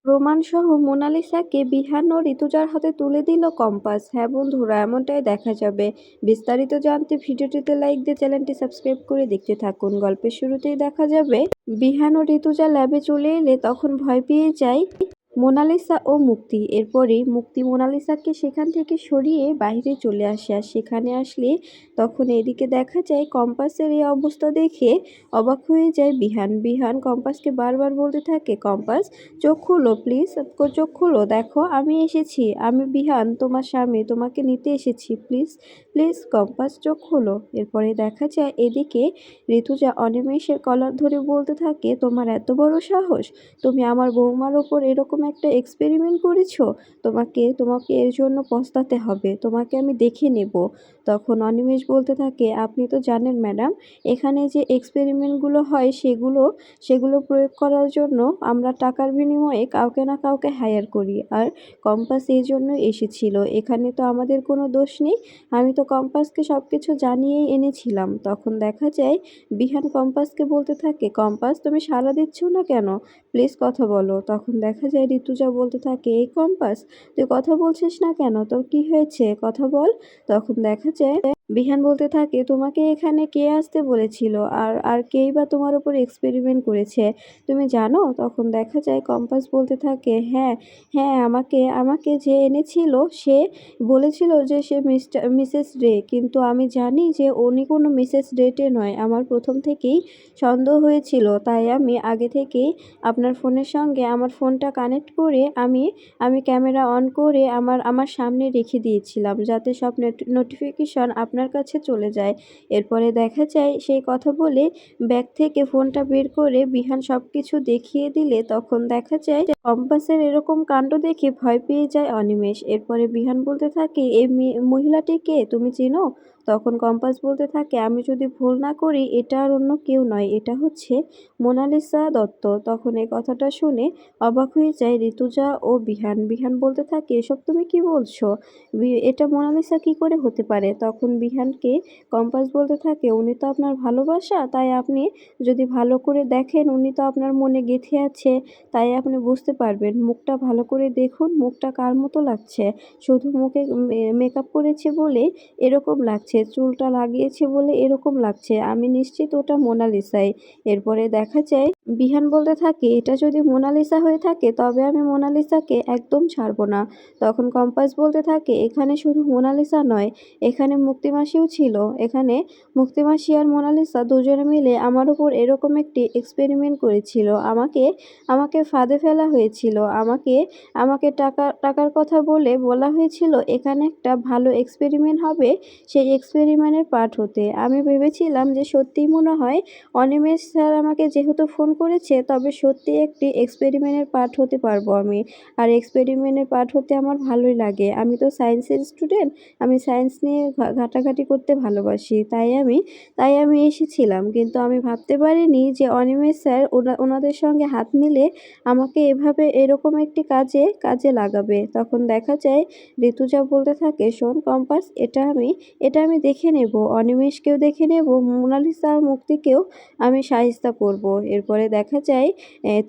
রোমানসহ মোনালিসাকে বিহান ও ঋতুজার হাতে তুলে দিল কম্পাস। হ্যাঁ বন্ধুরা, এমনটাই দেখা যাবে। বিস্তারিত জানতে ভিডিওটিতে লাইক দিয়ে চ্যানেলটি সাবস্ক্রাইব করে দেখতে থাকুন। গল্পের শুরুতেই দেখা যাবে বিহান ও ঋতুজা ল্যাবে চলে এলে তখন ভয় পেয়ে যায় মোনালিসা ও মুক্তি। এরপরেই মুক্তি মোনালিসাকে সেখান থেকে সরিয়ে বাইরে চলে আসে। আর সেখানে আসলে তখন এদিকে দেখা যায় কম্পাসের এই অবস্থা দেখে অবাক হয়ে যায় বিহান। বিহান কম্পাসকে বারবার বলতে থাকে, কম্পাস চোখ খুলো প্লিজ, চোখ খুলো, দেখো আমি এসেছি, আমি বিহান তোমার স্বামী, তোমাকে নিতে এসেছি, প্লিজ প্লিজ কম্পাস চোখ খুলো। এরপরে দেখা যায় এদিকে ঋতুজা অনিমেষের কলার ধরে বলতে থাকে, তোমার এত বড় সাহস, তুমি আমার বৌমার ওপর এরকম একটা এক্সপেরিমেন্ট করেছো, তোমাকে তোমাকে এর জন্য পস্তাতে হবে, তোমাকে আমি দেখে নেব। তখন অনিমেষ বলতে থাকে, আপনি তো জানেন ম্যাডাম, এখানে যে এক্সপেরিমেন্টগুলো হয় সেগুলো প্রয়োগ করার জন্য আমরা টাকার বিনিময়ে কাউকে না কাউকে হায়ার করি, আর কম্পাস এই জন্য এসেছিল। এখানে তো আমাদের কোনো দোষ নেই, আমি তো কম্পাসকে সব কিছু জানিয়েই এনেছিলাম। তখন দেখা যায় বিহান কম্পাসকে বলতে থাকে, কম্পাস তুমি সাড়া দিচ্ছ না কেন, প্লিজ কথা বলো। তখন দেখা যায় ঋতুজা বলতে থাকে, এই কম্পাস তুই কথা বলছিস না কেন, তোর কি হয়েছে, কথা বল। তখন দেখা যায় বিহান বলতে থাকে, তোমাকে এখানে কে আসতে বলেছিল, আর আর কেই বা তোমার উপর এক্সপেরিমেন্ট করেছে তুমি জানো। তখন দেখা যায় কম্পাস বলতে থাকে, হ্যাঁ হ্যাঁ, আমাকে আমাকে যে এনেছিল সে বলেছিল যে সে মিসেস রে, কিন্তু আমি জানি যে উনি কোনো মিসেস রেটে নয়। আমার প্রথম থেকেই সন্দেহ হয়েছিল, তাই আমি আগে থেকেই আপনার ফোনের সঙ্গে আমার ফোনটা কানেক্ট করে আমি আমি ক্যামেরা অন করে আমার আমার সামনে রেখে দিয়েছিলাম, যাতে সব নোটিফিকেশন আপনার কাছে চলে যায়। এরপরে দেখা যায় সেই কথা বলে ব্যাগ থেকে ফোনটা বের করে বিহান সব কিছু দেখিয়ে দিলে তখন দেখা যায় যে কম্পাসের এরকম কাণ্ড দেখে ভয় পেয়ে যায় অনিমেষ। এরপরে বিহান বলতে থাকে, এই মহিলাটি কে, তুমি চেনো? তখন কম্পাস বলতে থাকে, আমি যদি ভুল না করি এটা আর অন্য কেউ নয়, এটা হচ্ছে মোনালিসা দত্ত। তখন এই কথাটা শুনে অবাক হয়ে যায় ঋতুজা ও বিহান। বিহান বলতে থাকে, এসব তুমি কি বলছো, এটা মোনালিসা কি করে হতে পারে। তখন বিহানকে কম্পাস বলতে থাকে, উনি তো আপনার ভালোবাসা, তাই আপনি যদি ভালো করে দেখেন উনি তো আপনার মনে গেঁথে আছে, তাই আপনি বুঝতে পারবেন। মুখটা ভালো করে দেখুন, মুখটা কার মতো লাগছে, শুধু মুখে মেকআপ করেছে বলে এরকম লাগছে, চুলটা লাগিয়েছে বলে এরকম লাগছে, আমি নিশ্চিত ওটা মোনালিসাই। এরপরে দেখা যায় বিহান বলতে থাকে, এটা যদি মোনালিসা হয়ে থাকে তবে আমি মোনালিসাকে একদম ছাড়বো না। তখন কম্পাস বলতে থাকে, এখানে শুধু মোনালিসা নয়, এখানে মুক্তিমাসিও ছিল, এখানে মুক্তিমাসি আর মোনালিসা দুজনে মিলে আমার উপর এরকম একটি এক্সপেরিমেন্ট করেছিল, আমাকে আমাকে ফাঁদে ফেলা হয়েছিল, আমাকে আমাকে টাকার কথা বলা হয়েছিল এখানে একটা ভালো এক্সপেরিমেন্ট হবে, সেই এক্সপেরিমেন্টের পার্ট হতে। আমি ভেবেছিলাম যে সত্যিই মনে হয় অনিমেষ স্যার আমাকে যেহেতু ফোন করেছে, তবে সত্যি একটি এক্সপেরিমেন্টের পার্ট হতে পারবো আমি, আর এক্সপেরিমেন্টের পার্ট হতে আমার ভালোই লাগে, আমি তো সায়েন্সের স্টুডেন্ট, আমি সায়েন্স নিয়ে ঘাটাঘাটি করতে ভালোবাসি, তাই আমি এসেছিলাম। কিন্তু আমি ভাবতে পারিনি যে অনিমেষ স্যার ওনাদের সঙ্গে হাত মিলে আমাকে এভাবে এরকম একটি কাজে লাগাবে। তখন দেখা যায় ঋতুজা বলতে থাকে, শোন কম্পাস, এটা আমি দেখে নেব, অনিমেষকেও দেখে নেব, মোনালিসা আর মুক্তিকেও আমি শায়েস্তা করব। এরপরে দেখা যায়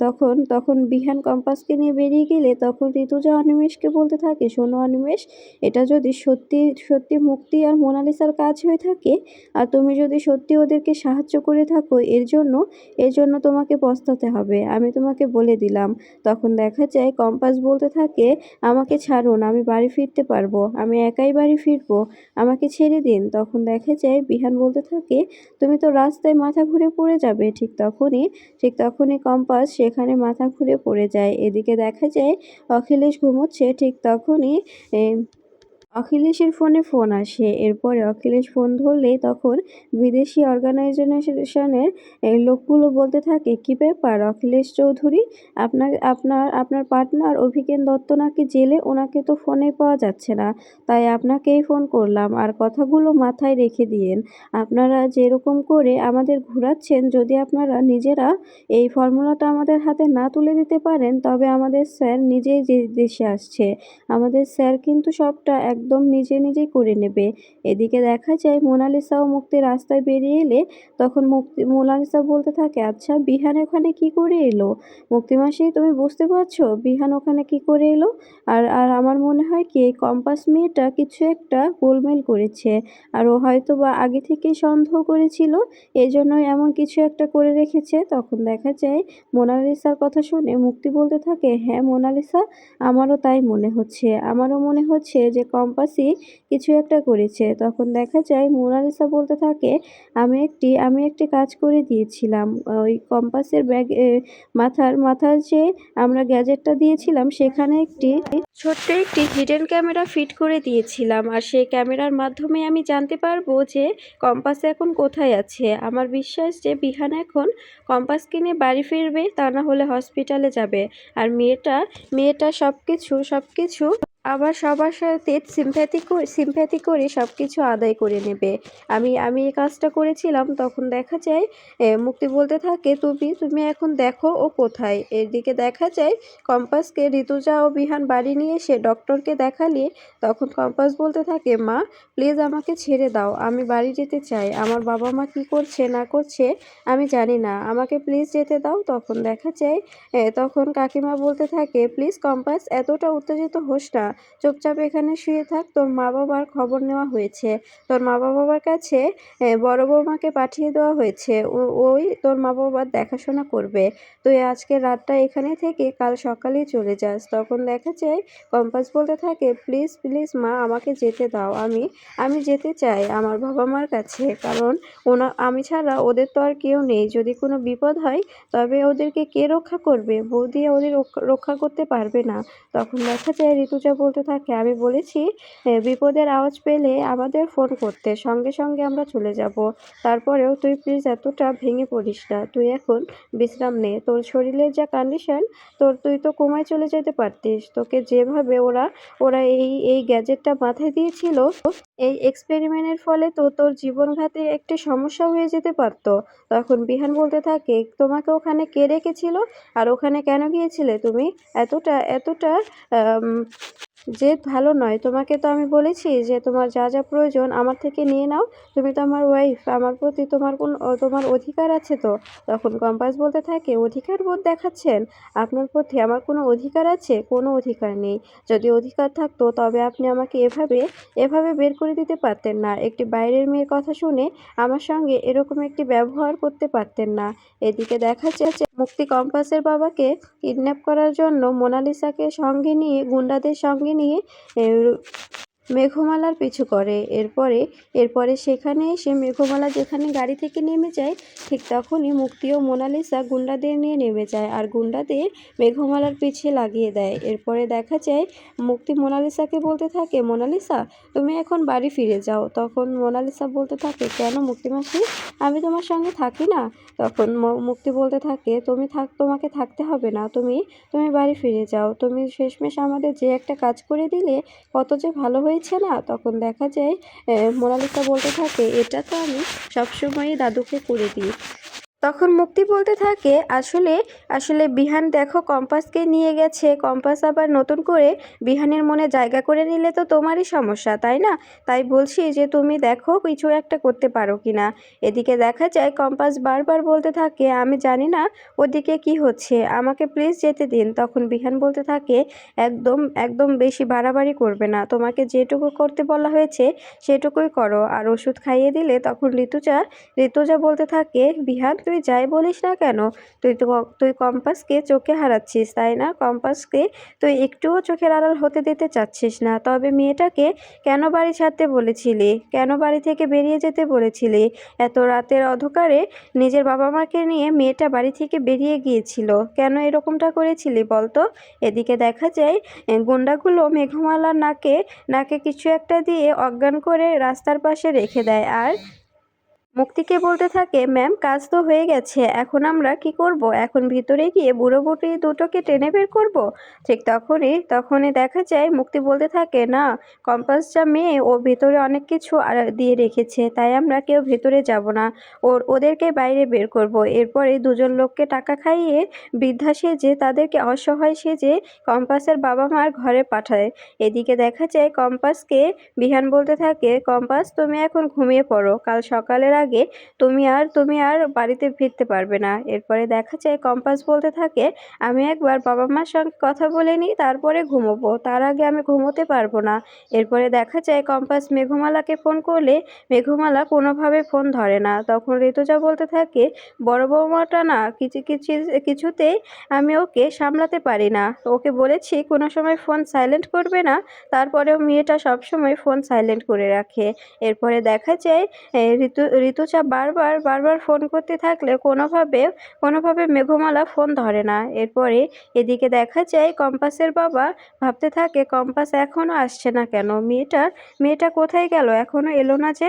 তখন তখন বিহান কম্পাসকে নিয়ে বেরিয়ে গেলে তখন ঋতুজা অনিমেষকে বলতে থাকে, শোনো অনিমেষ, এটা যদি সত্যি সত্যি মুক্তি আর মোনালিসার কাজ হয়ে থাকে, আর তুমি যদি সত্যি ওদেরকে সাহায্য করে থাকো, এর জন্য তোমাকে পস্তাতে হবে, আমি তোমাকে বলে দিলাম। তখন দেখা যায় কম্পাস বলতে থাকে, আমাকে ছাড়ুন, আমি বাড়ি ফিরতে পারবো, আমি একাই বাড়ি ফিরবো, আমাকে ছেড়ে দিন। তখন দেখা যায় বিহান বলতে থাকে, তুমি তো রাস্তায় মাথা ঘুরে পড়ে যাবে। ঠিক তখনই কম্পাস সেখানে মাথা ঘুরে পড়ে যায়। এদিকে দেখা যায় অখিলেশ ঘুমোচ্ছে, ঠিক তখনই অখিলেশের ফোন আসে। এরপরে অখিলেশ ফোন ধরলেই তখন বিদেশি অর্গানাইজেশনের এই লোকগুলো বলতে থাকে, কি ব্যাপার অখিলেশ চৌধুরী, আপনার পার্টনার অভিজ্ঞান দত্ত নাকি জেলে, ওনাকে তো ফোনে পাওয়া যাচ্ছে না, তাই আপনাকেই ফোন করলাম, আর কথাগুলো মাথায় রেখে দিয়েন। আপনারা যেরকম করে আমাদের ঘোরাচ্ছেন, যদি আপনারা নিজেরা এই ফর্মুলাটা আমাদের হাতে না তুলে দিতে পারেন, তবে আমাদের স্যার নিজেই যে দেশে আসছে, আমাদের স্যার কিন্তু সবটা একদম একদম নিজেই করে নেবে। এদিকে দেখা যায় মোনালিসা ও মুক্তি রাস্তায় বেরিয়ে এলে তখন মোনালিসা বলতে থাকে, আচ্ছা বিহান ওখানে কি করে এলো? মুক্তি মাসি, তুমি বুঝতে পারছো বিহান ওখানে কি করে এলো? আর আর আমার মনে হয় কি এই কম্পাস মেয়েটা কিছু একটা গোলমেল করেছে। আর ও হয়তোবা আগে থেকেই সন্দেহ করেছিল, এজন্যই এমন কিছু একটা করে রেখেছে। তখন দেখা যায় মোনালিসার কথা শুনে মুক্তি বলতে থাকে, হ্যাঁ মোনালিসা, আমারও তাই মনে হচ্ছে। আমারও মনে হচ্ছে যে কম্পাসই কিছু একটা করেছে। তখন দেখা যায় মোনালিসা বলতে থাকে, আমি একটি কাজ করে দিয়েছিলাম। ওই কম্পাসের মাথার যে আমরা গ্যাজেটটা দিয়েছিলাম সেখানে ছোট্ট একটি হিডেন ক্যামেরা ফিট করে দিয়েছিলাম। আর সেই ক্যামেরার মাধ্যমে আমি জানতে পারবো যে কম্পাস এখন কোথায় আছে। আমার বিশ্বাস যে বিহান এখন কম্পাস কিনে বাড়ি ফিরবে, তা না হলে হসপিটালে যাবে। আর মেয়েটা সবকিছু আবার সবার সাথে সিম্প্যাথি করে সবকিছু আদায় করে নেবে। আমি এই কাজটা করেছিলাম। তখন দেখা যায় মুক্তি বলতে থাকে, তুমি এখন দেখো ও কোথায়। এদিকে দেখা যায় কম্পাসকে ঋতুজা ও বিহান বাড়ি নিয়ে এসে ডক্টরকে দেখালে তখন কম্পাস বলতে থাকে, মা প্লিজ আমাকে ছেড়ে দাও, আমি বাড়ি যেতে চাই। আমার বাবা মা কি করছে না করছে আমি জানি না, আমাকে প্লিজ যেতে দাও। তখন দেখা যায় তখন কাকিমা বলতে থাকে, প্লিজ কম্পাস এতটা উত্তেজিত হোস না, চুপচাপ এখানে শুয়ে থাক। তোর মা বাবার খবর নেওয়া হয়েছে, তোর মা বাবার কাছে বড় বৌমাকে পাঠিয়ে দেওয়া হয়েছে, ওই তোর মা বাবার দেখাশোনা করবে। তুই আজকে রাতটা এখানে থেকে কাল সকালেই চলে যাস। তখন দেখা যায় কম্পাস বলতে থাকে, প্লিজ প্লিজ মা আমাকে যেতে দাও, আমি যেতে চাই আমার বাবা মার কাছে। কারণ আমি ছাড়া ওদের তো আর কেউ নেই। যদি কোনো বিপদ হয় তবে ওদেরকে কে রক্ষা করবে? বৌদি ওদের রক্ষা করতে পারবে না। তখন দেখা যায় ঋতুজা বলতে থাকে, আমি বলেছি বিপদের আওয়াজ পেলে আমাদের ফোন করতে, সঙ্গে সঙ্গে আমরা চলে যাব। তারপরেও তুই প্লিজ এতটা ভেঙে পড়িস না, তুই এখন বিশ্রাম নে। তোর শরীরের যা কন্ডিশন, তুই তো কোমায় চলে যেতে পারতিস। তোকে যেভাবে ওরা এই গ্যাজেটটা মাথায় দিয়েছিল, এই এক্সপেরিমেন্টের ফলে তো তোর জীবনঘাতী একটি সমস্যা হয়ে যেতে পারতো। তখন বিহান বলতে থাকে, তোমাকে ওখানে কে রেখেছিল? আর ওখানে কেন গিয়েছিলে তুমি? এতটা আম জেদ ভালো নয়। তোমাকে তো আমি বলেছি যে তোমার যা প্রয়োজন আমার থেকে নিয়ে নাও। তুমি তো আমার ওয়াইফ, আমার প্রতি তোমার অধিকার আছে তো। তখন কম্পাস বলতে থাকে, অধিকার বোধ দেখাচ্ছেন? আপনার প্রতি আমার কোনো অধিকার আছে? কোনো অধিকার নেই। যদি অধিকার থাকতো তবে আপনি আমাকে এভাবে বের করে দিতে পারতেন না। একটি বাইরের মেয়ের কথা শুনে আমার সঙ্গে এরকম একটি ব্যবহার করতে পারতেন না। এদিকে দেখা যাচ্ছে মুক্তি কম্পাসের বাবাকে কিডন্যাপ করার জন্য মোনালিসাকে গুন্ডাদের সঙ্গে নিয়ে মেঘমালার পিছু করে। এরপরে সেখানে এসে মেঘমালা যেখানে গাড়ি থেকে নেমে যায় ঠিক তখনই মুক্তি ও মোনালিসা গুন্ডাদের নিয়ে নেমে যায় আর গুন্ডাদের মেঘমালার পিছে লাগিয়ে দেয়। এরপরে দেখা যায় মুক্তি মোনালিসাকে বলতে থাকে, মোনালিসা তুমি এখন বাড়ি ফিরে যাও। তখন মোনালিসা বলতে থাকে, কেন মুক্তি মাসি, আমি তোমার সঙ্গে থাকি না? তখন মুক্তি বলতে থাকে, তোমাকে থাকতে হবে না, তুমি বাড়ি ফিরে যাও। তুমি শেষমেশ আমাদের যে একটা কাজ করে দিলে কত যে ভালো হয়েছে না। তখন দেখা যায় মোনালিসা বলতে থাকে, এটা তো আমি সবসময়ই দাদুকে করে দিই। তখন মুক্তি বলতে থাকে, আসলে বিহান দেখো কম্পাসকে নিয়ে গেছে, কম্পাস আবার নতুন করে বিহানের মনে জায়গা করে নিলে তো তোমারই সমস্যা, তাই না? তাই বলছি যে তুমি দেখো কিছু একটা করতে পারো কি না। এদিকে দেখা যায় কম্পাস বারবার বলতে থাকে, আমি জানি না ওদিকে কি হচ্ছে, আমাকে প্লিজ যেতে দিন। তখন বিহান বলতে থাকে, একদম বেশি বাড়াবাড়ি করবে না, তোমাকে যেটুকু করতে বলা হয়েছে সেটুকুই করো। আর ওষুধ খাইয়ে দিলে তখন ঋতুজা বলতে থাকে, বিহান তুই যাই বলিস না কেন, তুই কম্পাসকে চোখে হারাচ্ছিস, তাই না? কম্পাসকে তুই একটুও চোখের আড়াল হতে দিতে চাচ্ছিস না। তবে মেয়েটাকে কেন বাড়ি ছাড়তে বলেছিলি? কেন বাড়ি থেকে বেরিয়ে যেতে বলেছিলি? এত রাতের অন্ধকারে নিজের বাবা মাকে নিয়ে মেয়েটা বাড়ি থেকে বেরিয়ে গিয়েছিল, কেন এরকমটা করেছিলি বলতো? এদিকে দেখা যায় গুন্ডাগুলো মেঘমালার নাকে কিছু একটা দিয়ে অজ্ঞান করে রাস্তার পাশে রেখে দেয়। আর মুক্তিকে বলতে থাকে, ম্যাম কাজ তো হয়ে গেছে, এখন আমরা কি করব? এখন ভিতরে গিয়ে বুড়ো বুড়ি দুটোকে টেনে বের করব? ঠিক তখনই দেখা যায় মুক্তি বলতে থাকে, না, কম্পাস যা মেয়ে ও ভেতরে অনেক কিছু দিয়ে রেখেছে, তাই আমরা কেউ ভেতরে যাব না, ওদেরকে বাইরে বের করব। এরপরে দুজন লোককে টাকা খাইয়ে বৃদ্ধা সেজে তাদেরকে অসহায় সেজে কম্পাসের বাবা মার ঘরে পাঠায়। এদিকে দেখা যায় কম্পাসকে বিহান বলতে থাকে, কম্পাস তুমি এখন ঘুমিয়ে পড়ো, কাল সকালের আগে তুমি আর বাড়িতে ফিরতে পারবে না। এরপরে দেখা যায় কম্পাস বলতে থাকে, আমি একবার বাবা মার সঙ্গে কথা বলে নিই, তারপরে ঘুমোবো, তার আগে আমি ঘুমোতে পারবো না। এরপরে দেখা যায় কম্পাস মেঘমালাকে ফোন করলে মেঘমালা কোনোভাবে ফোন ধরে না। তখন ঋতুজা বলতে থাকে, বড় বৌমাটা না কিছুতেই আমি ওকে সামলাতে পারি না, ওকে বলেছি কোনো সময় ফোন সাইলেন্ট করবে না, তারপরেও মেয়েটা সবসময় ফোন সাইলেন্ট করে রাখে। এরপরে দেখা যায় ঋতুজা বারবার ফোন করতে থাকলে কোনোভাবে মেঘমালা ফোন ধরে না। এরপরে এদিকে দেখা যায় কম্পাসের বাবা ভাবতে থাকে, কম্পাস এখনো আসছে না কেন, মেয়েটা কোথায় গেল, এখনো এলো না যে।